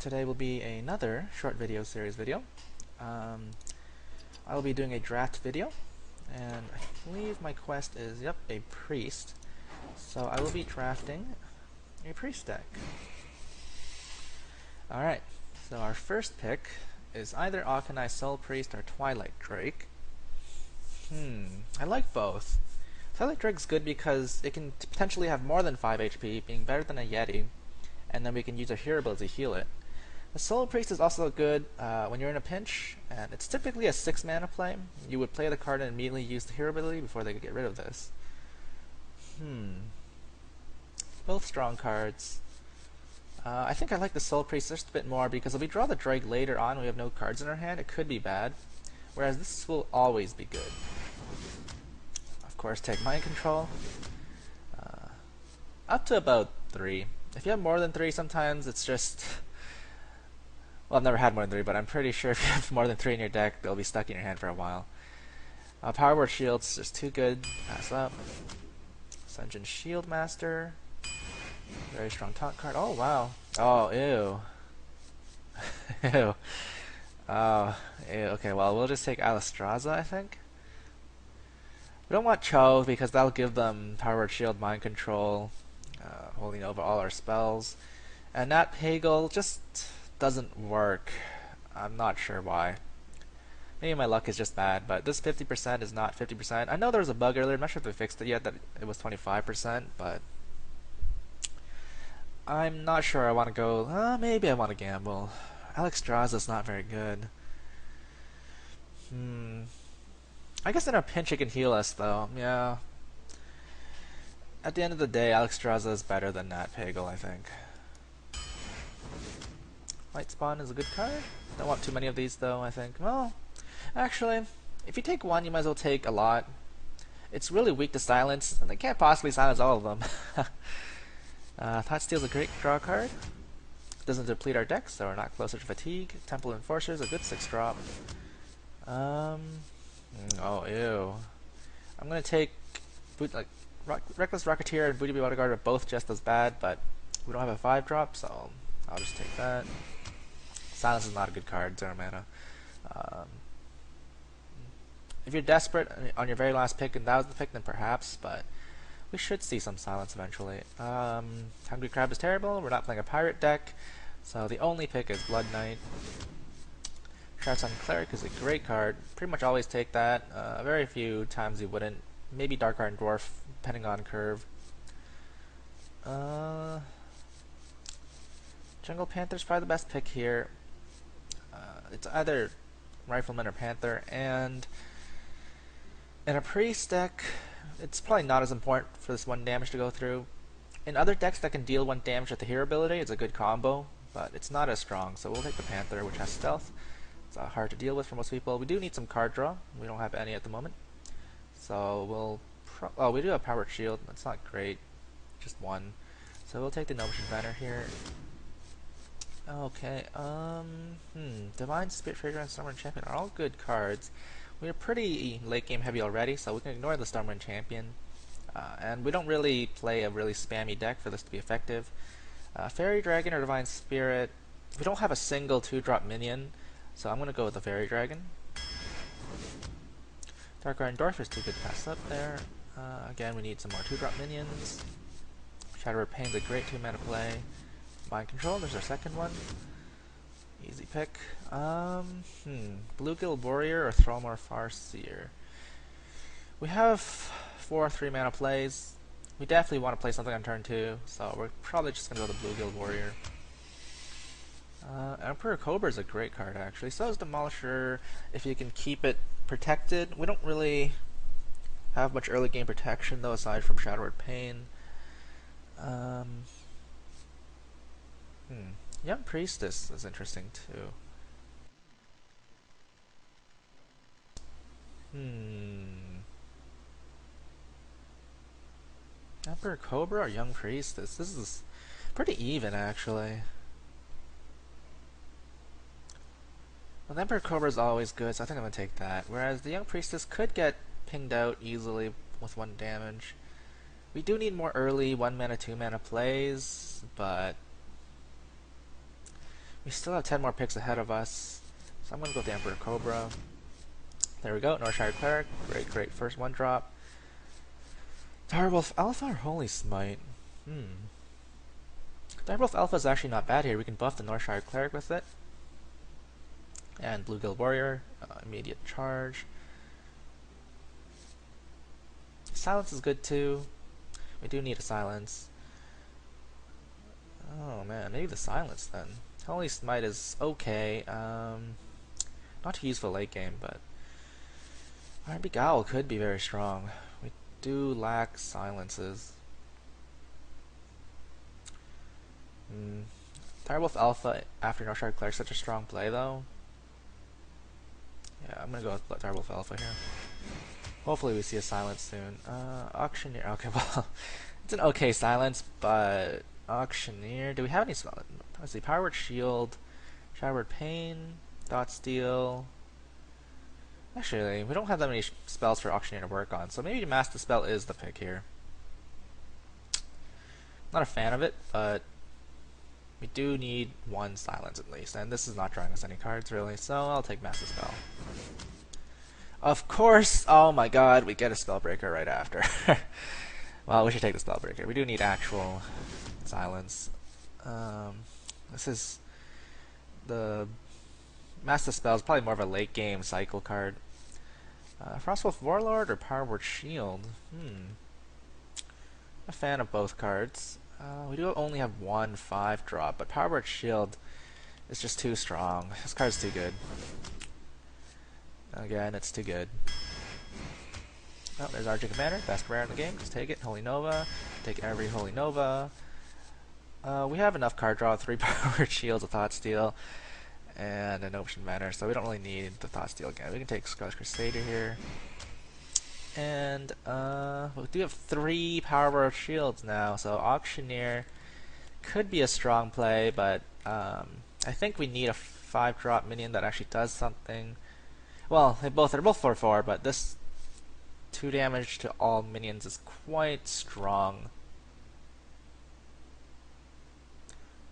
Today will be another short video series video. I will be doing a draft video, and I believe my quest is, a priest. So I will be drafting a priest deck. Alright, so our first pick is either Akanai Soul Priest or Twilight Drake. I like both. Twilight Drake's good because it can potentially have more than 5 HP, being better than a Yeti, and then we can use a hero ability to heal it. The Soul Priest is also good when you're in a pinch, and it's typically a 6 mana play. You would play the card and immediately use the hero ability before they could get rid of this. Both strong cards. I think I like the Soul Priest just a bit more because if we draw the Drake later on and we have no cards in our hand, it could be bad. Whereas this will always be good. Of course, take Mind Control. Up to about 3. If you have more than 3, sometimes it's just... Well, I've never had more than 3, but I'm pretty sure if you have more than 3 in your deck, they'll be stuck in your hand for a while. Power Word Shield's just too good. Pass up. Sungeon Shield Master. Very strong taunt card. Oh, wow. Oh, ew. Ew. Oh, ew. Okay, well, we'll just take Alistraza, I think. We don't want Cho because that'll give them Power Word Shield, Mind Control, holding over all our spells. And that Pagel just doesn't work. I'm not sure why. Maybe my luck is just bad, but this 50% is not 50%. I know there was a bug earlier, I'm not sure if they fixed it yet, that it was 25%, but I'm not sure I want to go, maybe I want to gamble. Alistraza's not very good. I guess in a pinch it can heal us though, yeah. At the end of the day, Alistraza is better than Nat Pagel, I think. Light Spawn is a good card. Don't want too many of these though, I think. Well, actually, if you take one, you might as well take a lot. It's really weak to silence, and they can't possibly silence all of them. Thought Steal's a great draw card. Doesn't deplete our deck, so we're not closer to fatigue. Temple Enforcer is a good 6 drop. Oh, ew. I'm gonna take Reckless Rocketeer and Booty Bodyguard are both just as bad, but we don't have a 5 drop, so I'll just take that. Silence is not a good card, 0 mana. If you're desperate on your very last pick and that was the pick, then perhaps, but we should see some silence eventually. Hungry Crab is terrible, we're not playing a pirate deck, so the only pick is Blood Knight. Shroudsun Cleric is a great card, pretty much always take that. Very few times you wouldn't. Maybe Dark Iron Dwarf, depending on curve. Jungle Panther's probably the best pick here. It's either Rifleman or Panther, and in a priest deck, it's probably not as important for this 1 damage to go through. In other decks that can deal 1 damage with the hero ability, it's a good combo, but it's not as strong, so we'll take the Panther, which has stealth. It's hard to deal with for most people. We do need some card draw. We don't have any at the moment. So we'll we do have Power Shield. That's not great. Just 1. So we'll take the Noble Banner here. Okay, Divine Spirit Trader and Stormwind Champion are all good cards. We're pretty late game heavy already, so we can ignore the Stormwind Champion. And we don't really play a really spammy deck for this to be effective. Fairy Dragon or Divine Spirit. We don't have a single 2-drop minion, so I'm going to go with the Fairy Dragon. Dark Iron Dwarf is too good to pass up there. Again, we need some more 2-drop minions. Shadow Pain's a great 2-mana play. Mind Control, there's our second one. Easy pick. Bluegill Warrior or Thrallmore Farseer. We have 4 3-mana plays. We definitely want to play something on turn 2, so we're probably just going to go with Bluegill Warrior. Emperor Cobra is a great card actually. So is Demolisher if you can keep it protected. We don't really have much early game protection though, aside from Shadow Word Pain. Young Priestess is interesting too. Emperor Cobra or Young Priestess? This is pretty even actually. Well, the Emperor Cobra is always good, so I think I'm going to take that. Whereas the Young Priestess could get pinged out easily with 1 damage. We do need more early 1 mana, 2 mana plays, but We still have 10 more picks ahead of us, so I'm going to go with the Emperor Cobra. There we go, Northshire Cleric. Great, great first one drop. Direwolf Alpha or Holy Smite? Direwolf Alpha is actually not bad here. We can buff the Northshire Cleric with it. And Bluegill Warrior, immediate charge. Silence is good too. We do need a silence. Oh man, maybe the silence then. Holy Smite is okay. Not too useful late game, but R&B Growl could be very strong. We do lack silences. Direwolf Alpha after Northshire Cleric, such a strong play though. Yeah, I'm gonna go with Direwolf Alpha here. Hopefully we see a silence soon. Auctioneer. Okay, well, it's an okay silence, but Auctioneer. Do we have any spell? Let's see. Power Word Shield, Shadow Word Pain, Thought Steal. Actually, we don't have that many spells for Auctioneer to work on, so maybe Master Spell is the pick here. Not a fan of it, but we do need one silence at least, and this is not drawing us any cards really, so I'll take Master Spell. Of course! Oh my god, we get a Spellbreaker right after. Well, we should take the Spellbreaker. We do need actual silence. This is the Master Spell is probably more of a late game cycle card. Frostwolf Warlord or Power Word Shield? A fan of both cards. We do only have one 5-drop, but Power Word Shield is just too strong. This card's too good. Again, it's too good. Oh, there's Argent Commander, best rare in the game. Just take it. Holy Nova. Take every Holy Nova. We have enough card draw, 3 Power Word Shields, a Thought Steal, and an Ocean Manor, so we don't really need the Thought Steal again. We can take Scarlet Crusader here. And we do have 3 Power Word Shields now, so Auctioneer could be a strong play, but I think we need a 5-drop minion that actually does something. Well, they're both 4/4, but this 2 damage to all minions is quite strong.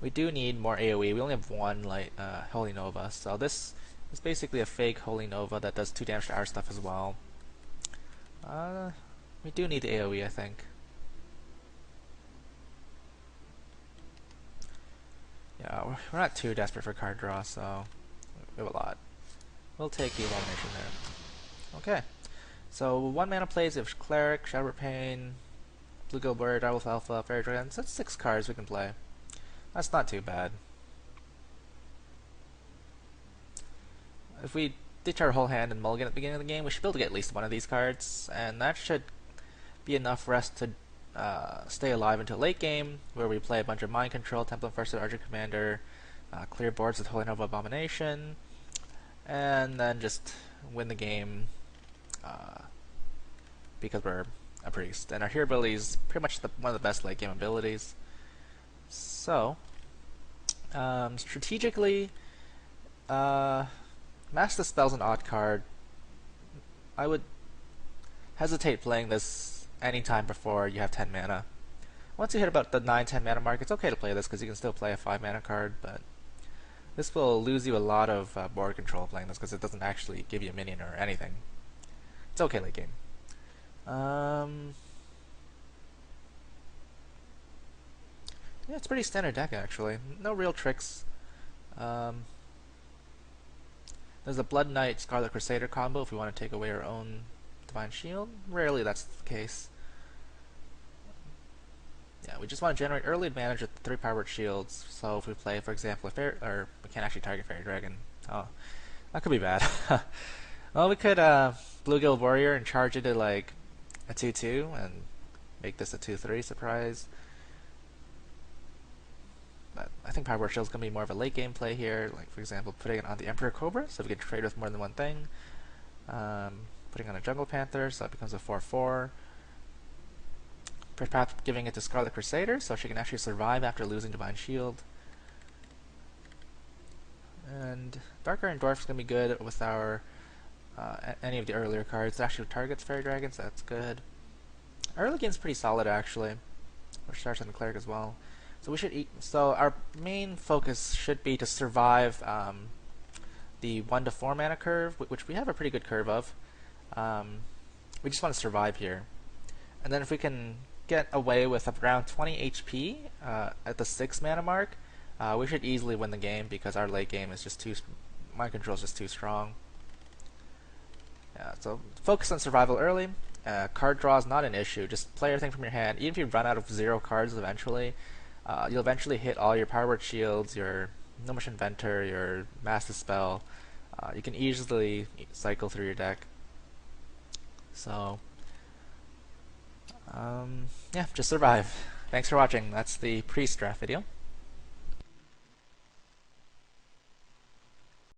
We do need more AoE. We only have one Holy Nova, so this is basically a fake Holy Nova that does 2 damage to our stuff as well. We do need the AoE, I think. Yeah, we're not too desperate for card draw, so we have a lot. We'll take the elimination there. Okay, so 1 mana plays, we have Cleric, Shadow Word Pain, Bluegill Warrior, Direwolf Alpha, Fairy Dragon. So that's 6 cards we can play. That's not too bad. If we ditch our whole hand and mulligan at the beginning of the game, we should be able to get at least one of these cards, and that should be enough for us to stay alive until late game, where we play a bunch of Mind Control, Temple Enforcer, Argent Commander, clear boards with Holy Nova Abomination, and then just win the game because we're a priest. And our hero ability is pretty much one of the best late game abilities. So, strategically, Master Spell's an odd card. I would hesitate playing this anytime before you have 10 mana. Once you hit about the 9-10 mana mark, it's okay to play this because you can still play a 5 mana card, but this will lose you a lot of board control playing this because it doesn't actually give you a minion or anything. It's okay late game. Yeah, it's a pretty standard deck actually. No real tricks. There's a Blood Knight Scarlet Crusader combo if we want to take away our own Divine Shield. Rarely that's the case. Yeah, we just want to generate early advantage with the 3 Power Word Shields. So if we play, for example, or we can't actually target Fairy Dragon. Oh, that could be bad. Well, we could Bluegill Warrior and charge it to like a 2/2 and make this a 2/3 surprise. But I think Power Word Shield is going to be more of a late game play here. Like for example, putting it on the Emperor Cobra, so we can trade with more than one thing. Putting on a Jungle Panther, so that becomes a 4/4. Perhaps giving it to Scarlet Crusader, so she can actually survive after losing Divine Shield. And Dark Iron Dwarf is going to be good with our any of the earlier cards. It actually targets Fairy Dragons, so that's good. Our early game's pretty solid actually. Which starts on the Cleric as well. So we should eat. So our main focus should be to survive the 1 to 4 mana curve, which we have a pretty good curve of. Um, we just want to survive here, and then if we can get away with around 20 HP at the 6 mana mark, we should easily win the game because our late game is just too. Mind control is just too strong. So focus on survival early. Card draw is not an issue. Just play everything from your hand. Even if you run out of 0 cards eventually, you'll eventually hit all your Power Word Shields, your Gnomish Inventor, your Mass Dispel. You can easily cycle through your deck. So, yeah, just survive. Thanks for watching. That's the Priest draft video.